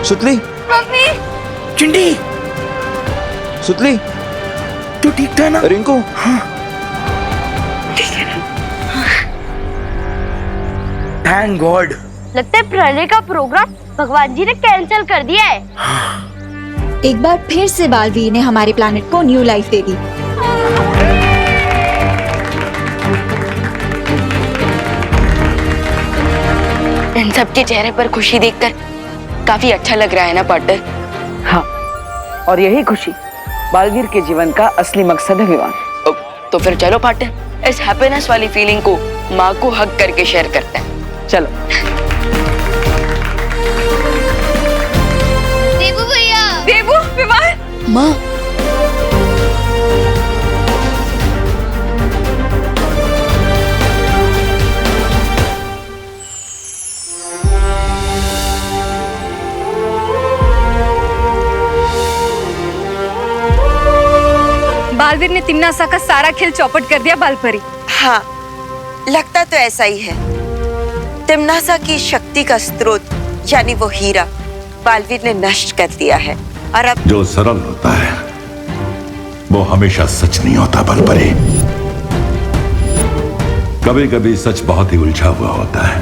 सुतली, मम्मी, चिंटी, सुतली, तू ठीक था ना? रिंकू, हाँ। Thank God. लगता है प्रलय का प्रोग्राम भगवान जी ने कैंसिल कर दिया है। एक बार फिर से बालवीर ने हमारे प्लैनेट को न्यू लाइफ दे दी। इन सबके चेहरे पर खुशी देखकर काफी अच्छा लग रहा है ना पार्टनर? हाँ, और यही खुशी बालवीर के जीवन का असली मकसद है विवान। तो फिर चलो पार्टनर, इस हैप्पीनेस वाली फीलिंग को माँ को हक करके शेयर करते हैं। चलो। देवू भैया, देवू, विवान, माँ, बालवीर ने तिम्नासा का सारा खेल चौपट कर दिया बालपरी। हाँ, लगता तो ऐसा ही है। तिम्नासा की शक्ति का स्रोत यानी वो हीरा बालवीर ने नष्ट कर दिया है और अब जो सरल होता है वो हमेशा सच नहीं होता बलपरी। कभी कभी सच बहुत ही उलझा हुआ होता है।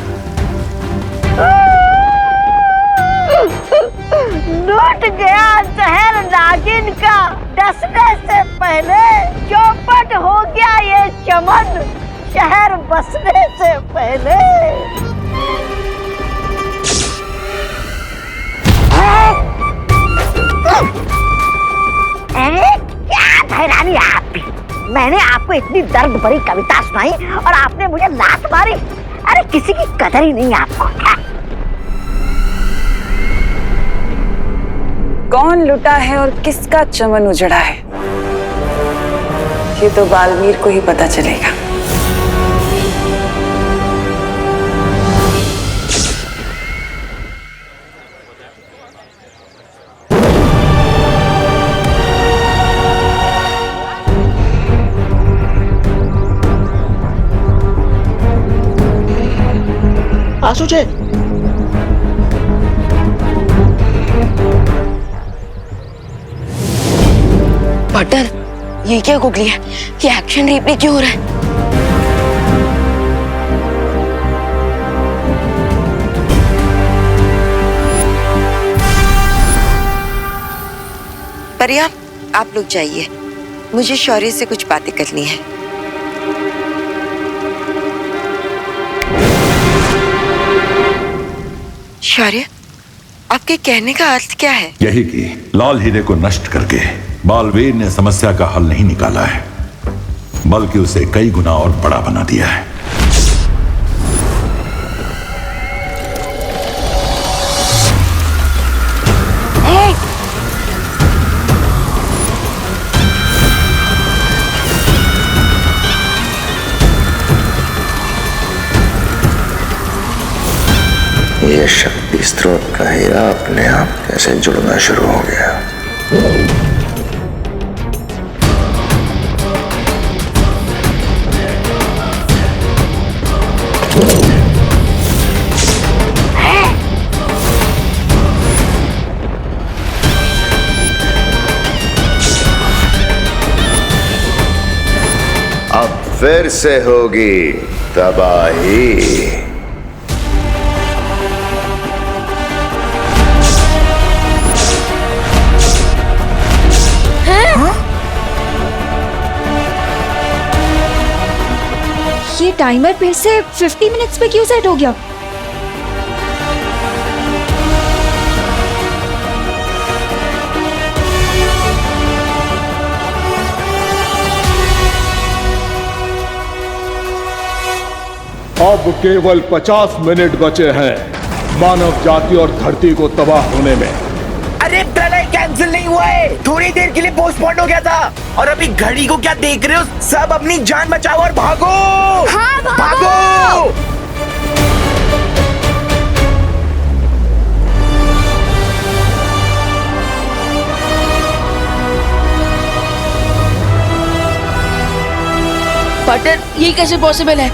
लूट गया शहर नागिन का, डसने से पहले चौपट हो गया ये चमन, शहर बसने से पहले। क्या धैर्य आप भी? मैंने आपको इतनी दर्द भरी कविता सुनाई और आपने मुझे लात मारी। अरे किसी की कदर ही नहीं आपको। कौन लुटा है और किसका चमन उजड़ा है, ये तो बालवीर को ही पता चलेगा। आसुचे, पार्टनर, ये क्या गुगली है? ये एक्शन रिप्ले क्यों हो रहा है? परिया, आप लोग जाइए, मुझे शौर्य से कुछ बातें करनी है। शौर्य, आपके कहने का अर्थ क्या है? यही कि लाल हीरे को नष्ट करके बालवीर ने समस्या का हल नहीं निकाला है, बल्कि उसे कई गुना और बड़ा बना दिया है। ये शक्ति स्रोत का हीरा अपने आप कैसे जुड़ना शुरू हो गया। अब फिर से होगी तबाही। ये टाइमर फिर से 50 मिनट्स पे क्यों सेट हो गया? अब केवल 50 मिनट बचे हैं मानव जाति और धरती को तबाह होने में। अरे प्रलय कैंसिल नहीं हुआ है, थोड़ी देर के लिए पोस्टपोन हो गया था। और अभी घड़ी को क्या देख रहे हो? सब अपनी जान बचाओ और भागो। हाँ, भागो। पार्टनर, ये कैसे पॉसिबल है?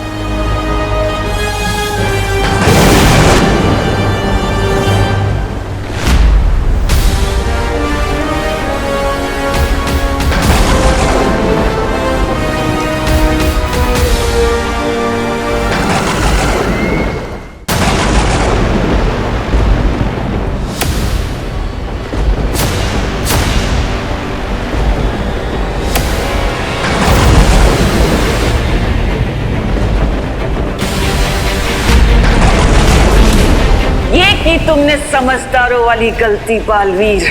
की तुमने समझदारों वाली गलती बालवीर,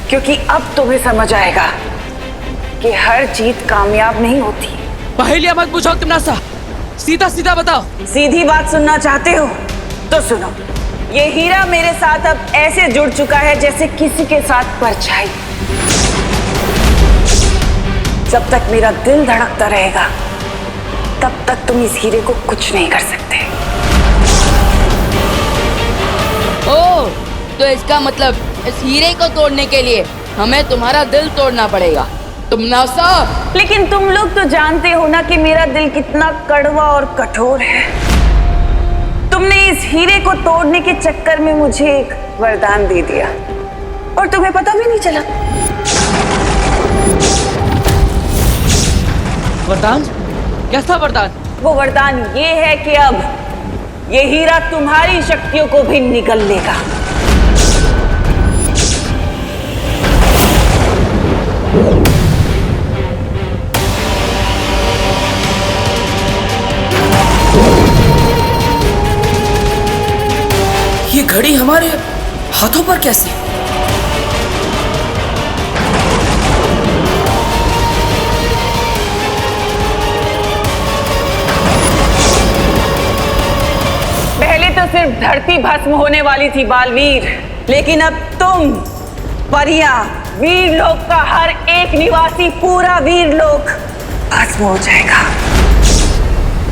क्योंकि अब तुम्हें समझ आएगा कि हर जीत कामयाब नहीं होती। पहेलियां मत पूछो तिमनासा, सीधा सीधा बताओ। सीधी बात सुनना चाहते हो तो सुनो। ये हीरा मेरे साथ अब ऐसे जुड़ चुका है जैसे किसी के साथ परछाई। जब तक मेरा दिल धड़कता रहेगा तब तक तुम इस हीरे को कुछ नहीं कर सकते। ओ, तो इसका मतलब इस हीरे को तोड़ने के लिए हमें तुम्हारा दिल तोड़ना पड़ेगा तिमनासा। लेकिन तुम लोग तो जानते हो ना कि मेरा दिल कितना कड़वा और कठोर है। तुमने इस हीरे को तोड़ने के चक्कर में मुझे एक वरदान दे दिया और तुम्हें पता भी नहीं चला। वरदान? कैसा वरदान? वो वरदान ये है कि अब ये हीरा तुम्हारी शक्तियों को भी निगल लेगा। ये घड़ी हमारे हाथों पर कैसे? पहले तो सिर्फ धरती भस्म होने वाली थी बालवीर, लेकिन अब तुम, परियां, वीर लोक का हर एक निवासी, पूरा वीर लोक भस्म हो जाएगा।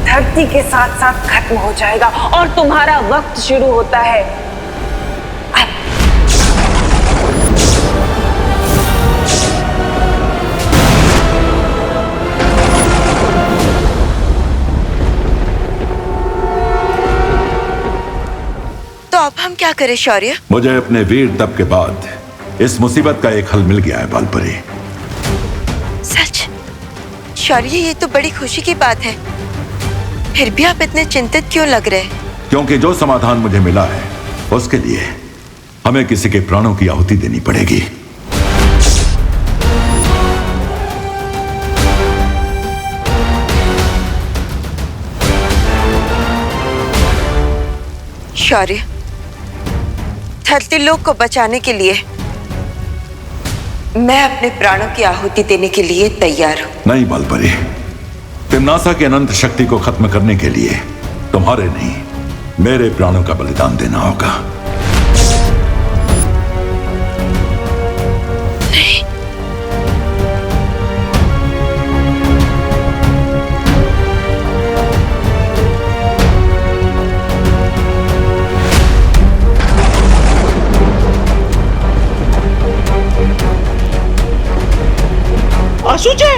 धरती के साथ साथ खत्म हो जाएगा और तुम्हारा वक्त शुरू होता है अब। तो अब हम क्या करें शौर्य? मुझे अपने वीर तप के बाद इस मुसीबत का एक हल मिल गया है बालपरी। सच? शौर्य, ये तो बड़ी खुशी की बात है। फिर भी आप इतने चिंतित क्यों लग रहे हैं? क्योंकि जो समाधान मुझे मिला है उसके लिए हमें किसी के प्राणों की आहुति देनी पड़ेगी। शौर्य, धरती लोक को बचाने के लिए मैं अपने प्राणों की आहुति देने के लिए तैयार हूं। नहीं बालपरी, तिमनासा की अनंत शक्ति को खत्म करने के लिए तुम्हारे नहीं, मेरे प्राणों का बलिदान देना होगा। आशुचे,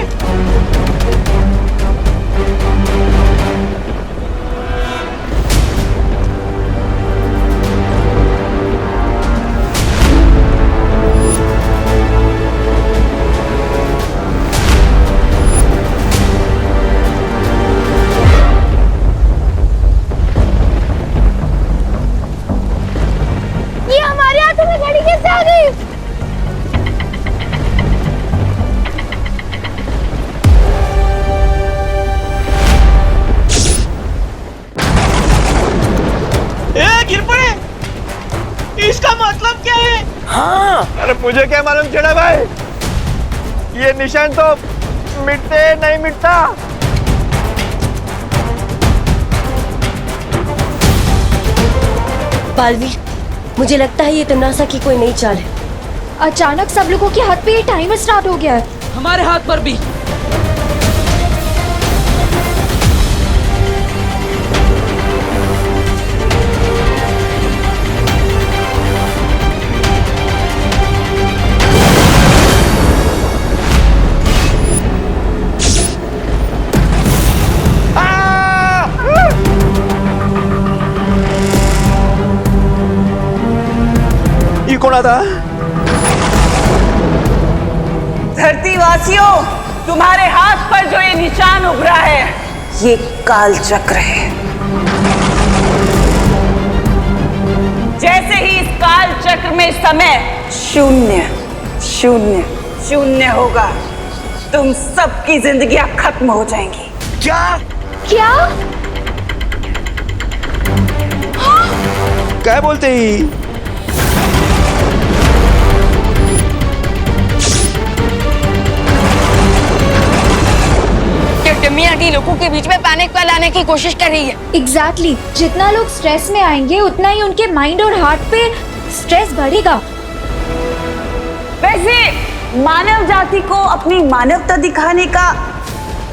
ये हमारे हाथों में घड़ी कैसे आ गई? गिर पड़े। इसका मतलब क्या है? हाँ, अरे मुझे क्या मालूम चढ़ा भाई, ये निशान तो मिटते नहीं मिटता। बालवीर, मुझे लगता है ये तिमनासा की कोई नई चाल है। अचानक सब लोगों के हाथ पे ये टाइमर स्टार्ट हो गया है। हमारे हाथ पर भी। ये कौन था? धरतीवासियों, तुम्हारे हाथ पर जो ये निशान उभरा है, ये काल चक्र है। जैसे ही इस काल चक्र में समय 0 0 0 होगा, तुम सबकी जिंदगियां खत्म हो जाएंगी। क्या? क्या? काय बोलते ही? टिम्मी आंटी लोगों के बीच में पैनिक फैलाने की कोशिश कर रही है। एग्जैक्टली जितना लोग स्ट्रेस में आएंगे उतना ही उनके माइंड और हार्ट पे स्ट्रेस बढ़ेगा। वैसे मानव जाति को अपनी मानवता दिखाने का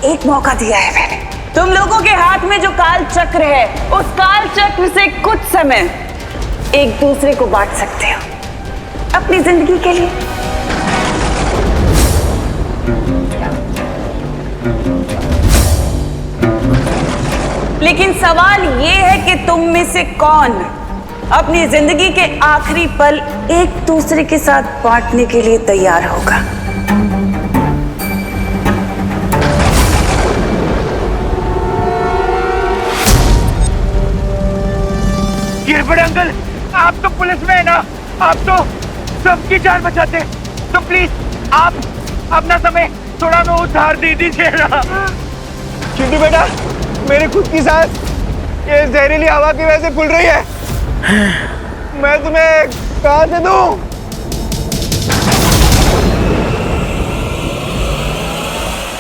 एक मौका दिया है मैंने। तुम लोगों के हाथ में जो काल चक्र है, उस काल चक्र से कुछ समय एक दूसरे को बांट सकते हो अपनी जिंदगी के लिए। लेकिन सवाल ये है कि तुम में से कौन अपनी जिंदगी के आखिरी पल एक दूसरे के साथ बांटने के लिए तैयार होगा। गिरपड़े अंकल, आप तो पुलिस में है ना, आप तो सबकी जान बचाते, तो प्लीज आप अपना समय थोड़ा मैं उधार दे दीजिए ना। चिंटू बेटा, मेरी खुद की सांस ये जहरीली हवा की वजह से फूल रही है, मैं तुम्हें कहां से दूं?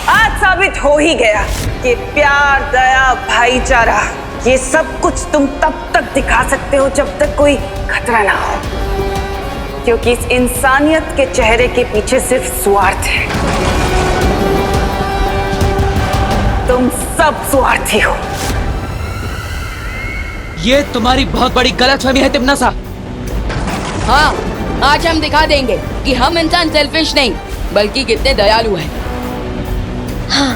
आज साबित हो ही गया कि प्यार, दया, भाईचारा ये सब कुछ तुम तब तक दिखा सकते हो जब तक कोई खतरा ना हो, क्योंकि इस इंसानियत के चेहरे के पीछे सिर्फ स्वार्थ है। तुम सब स्वार्थी हो। ये तुम्हारी बहुत बड़ी गलतफहमी है तिम्नासा। हाँ, आज हम दिखा देंगे कि हम इंसान सेल्फिश नहीं बल्कि कितने दयालु हैं। हाँ।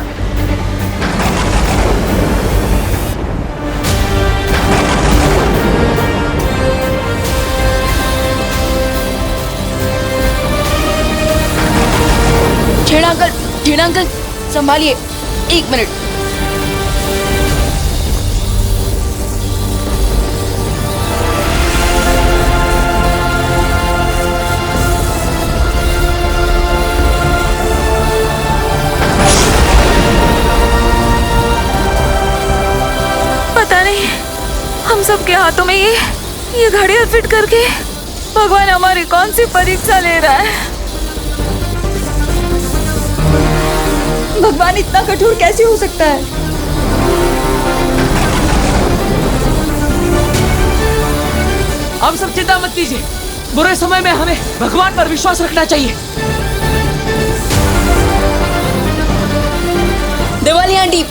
छेड़ा अंकल संभालिए, 1 मिनट। पता नहीं हम सबके हाथों में ये घड़ियाल फिट करके भगवान हमारी कौन सी परीक्षा ले रहा है। भगवान इतना कठोर कैसे हो सकता है? हम सब चिंता मत कीजिए, बुरे समय में हमें भगवान पर विश्वास रखना चाहिए। दिवाली आंटी,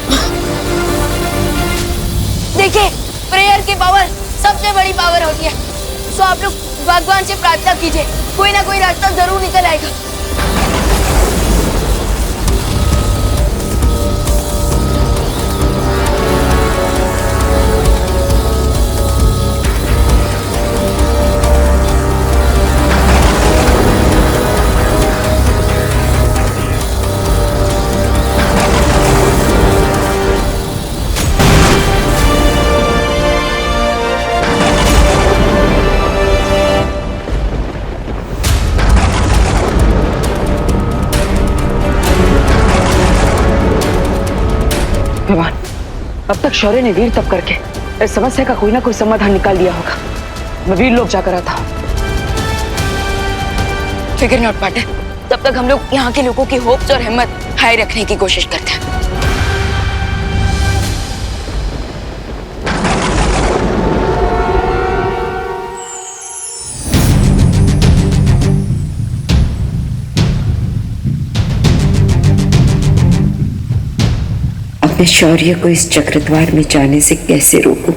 देखिए प्रेयर की पावर सबसे बड़ी पावर होती है, तो आप लोग भगवान से प्रार्थना कीजिए, कोई ना कोई रास्ता जरूर निकल आएगा। भगवान, अब तक शौर्य ने वीर तप करके इस समस्या का कोई ना कोई समाधान निकाल दिया होगा। मैं वीर लोग जाकर आता हूँ। फिकर नॉट पार्टनर, तब तक हम लोग यहाँ के लोगों की होप्स और हिम्मत हाई रखने की कोशिश करते हैं। मैं शौर्य को इस चक्रद्वार में जाने से कैसे रोकूं?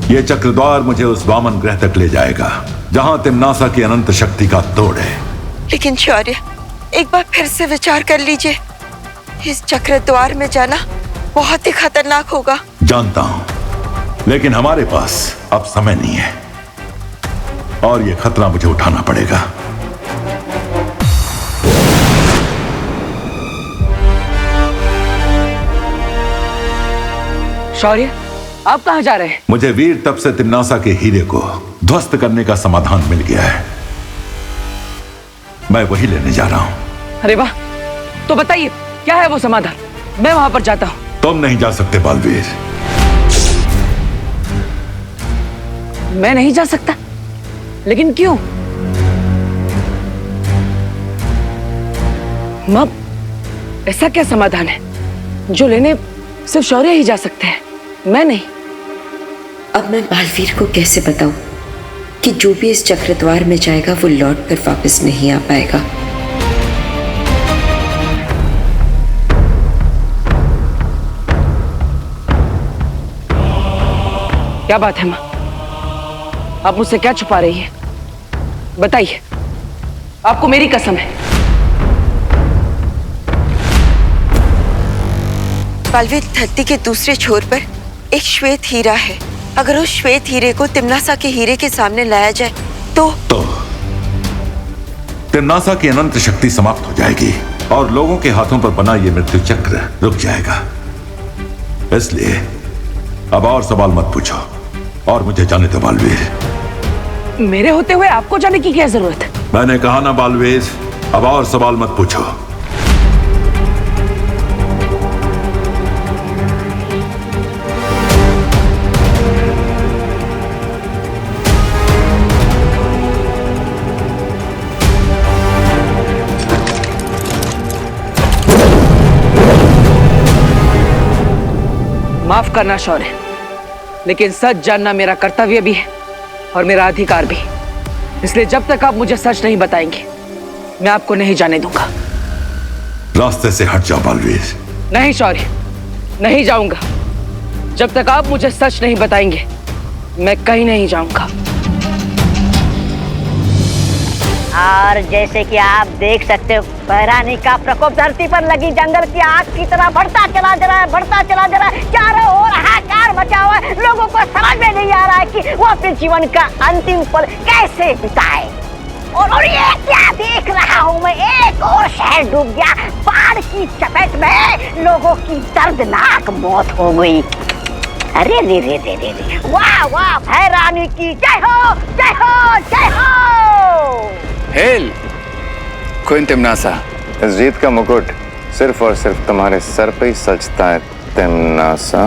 ये चक्रद्वार मुझे उस वामन ग्रह तक ले जाएगा जहां तिम्नासा की अनंत शक्ति का तोड़ है। लेकिन शौर्य, एक बार फिर से विचार कर लीजिए, इस चक्रद्वार में जाना बहुत ही खतरनाक होगा। जानता हूं, लेकिन हमारे पास अब समय नहीं है और ये खतरा मुझे उठाना पड़ेगा। शौर्य, आप कहाँ जा रहे हैं? मुझे वीर तप से तिम्नासा के हीरे को ध्वस्त करने का समाधान मिल गया है। मैं वही लेने जा रहा हूं। अरे वाह, तो बताइए क्या है वो समाधान? मैं वहां पर जाता हूं। तुम नहीं जा सकते बालवीर। मैं नहीं जा सकता? लेकिन क्यों? मां, ऐसा क्या समाधान है जो लेने सिर्फ शौर्य ही जा सकते हैं, मैं नहीं? अब मैं बालवीर को कैसे बताऊं कि जो भी इस चक्रद्वार में जाएगा वो लौट कर वापस नहीं आ पाएगा। क्या बात है मां? आप मुझसे क्या छुपा रही है? बताइए, आपको मेरी कसम है। बालवीर, धरती के दूसरे छोर पर एक श्वेत हीरा है। अगर उस श्वेत हीरे को तिम्नासा के हीरे के सामने लाया जाए तो तिम्नासा की अनंत शक्ति समाप्त हो जाएगी और लोगों के हाथों पर बना यह मृत्यु चक्र रुक जाएगा। इसलिए अब और सवाल मत पूछो और मुझे जाने दो बालवीर। मेरे होते हुए आपको जाने की क्या जरूरत है? मैंने कहा ना बालवीर, अब और सवाल मत पूछो। माफ करना शौर्य, लेकिन सच जानना मेरा कर्तव्य भी है और मेरा अधिकार भी। इसलिए जब तक आप मुझे सच नहीं बताएंगे मैं आपको नहीं जाने दूंगा। रास्ते से हट जाओ बालवीर। नहीं शौर्य, नहीं जाऊंगा। जब तक आप मुझे सच नहीं बताएंगे मैं कहीं नहीं जाऊंगा। और जैसे कि आप देख सकते हो, बहरानी का प्रकोप धरती पर लगी जंगल की आग की तरह बढ़ता चला जा रहा है, बढ़ता चला जा रहा है। चारों ओर हाहाकार मचा हुआ है। लोगों को समझ में नहीं आ रहा है कि वो अपने जीवन का अंतिम पल कैसे बिताए। और ये क्या देख रहा हूँ मैं, एक और शहर डूब गया बाढ़ की चपेट में। लोगों की दर्दनाक मौत हो गई। अरे रे रे रे रे रे, वाह वाह, बहरानी की जय हो, जय हो, जय हो। हेल क्वीन तिम्नासा, इस जीत का मुकुट सिर्फ और सिर्फ तुम्हारे सर पे ही सजता है तिम्नासा।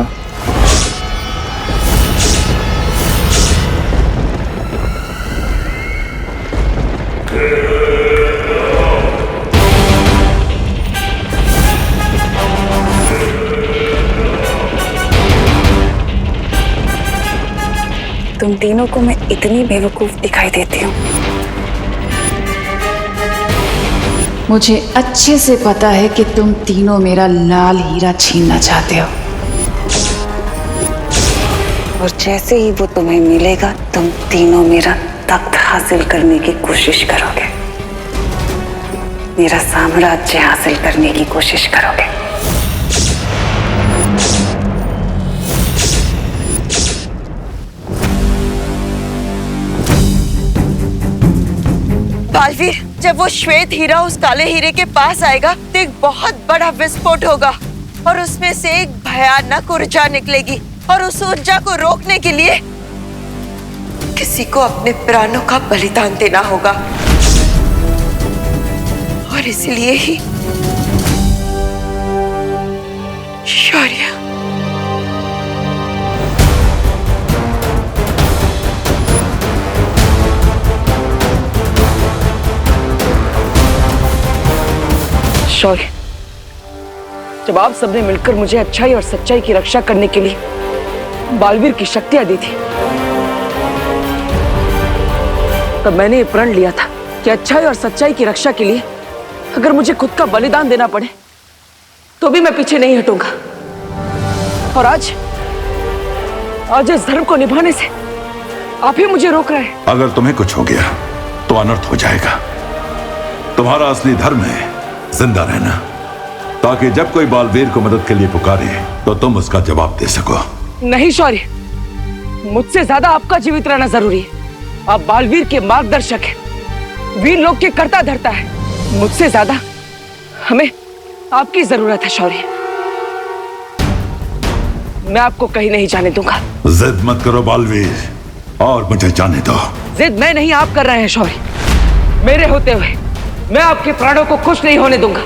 तुम तीनों को मैं इतनी बेवकूफ दिखाई देती हूँ? मुझे अच्छे से पता है कि तुम तीनों मेरा लाल हीरा छीनना चाहते हो। और जैसे ही वो तुम्हें मिलेगा तुम तीनों मेरा तख्त हासिल करने की कोशिश करोगे, मेरा साम्राज्य हासिल करने की कोशिश करोगे। बालवीर, जब वो श्वेत हीरा उस काले हीरे के पास आएगा तो एक बहुत बड़ा विस्फोट होगा और उसमें से एक भयानक ऊर्जा निकलेगी और उस ऊर्जा को रोकने के लिए किसी को अपने प्राणों का बलिदान देना होगा। और इसलिए ही शौर्य, शौर्य, जब आप सबने मिलकर मुझे अच्छाई और सच्चाई की रक्षा करने के लिए बालवीर की शक्तियां दी थी, तब मैंने ये प्रण लिया था कि अच्छाई और सच्चाई की रक्षा के लिए अगर मुझे खुद का बलिदान देना पड़े तो भी मैं पीछे नहीं हटूंगा। और आज इस धर्म को निभाने से आप ही मुझे रोक रहे हैं। अगर तुम्हें कुछ हो गया तो अनर्थ हो जाएगा। तुम्हारा असली धर्म है जिंदा रहना, ताकि जब कोई बालवीर को मदद के लिए पुकारे तो तुम उसका जवाब दे सको। नहीं शौर्य, मुझसे ज्यादा आपका जीवित रहना जरूरी है। आप बालवीर के मार्गदर्शक हैं, वीर लोग के कर्ता धर्ता है। मुझसे ज्यादा हमें आपकी जरूरत है शौर्य। मैं आपको कहीं नहीं जाने दूंगा। जिद मत करो बालवीर, और मुझे जाने दो। जिद मैं नहीं, आप कर रहे हैं शौर्य। मेरे होते हुए मैं आपके प्राणों को कुछ नहीं होने दूंगा,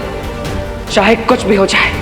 चाहे कुछ भी हो जाए।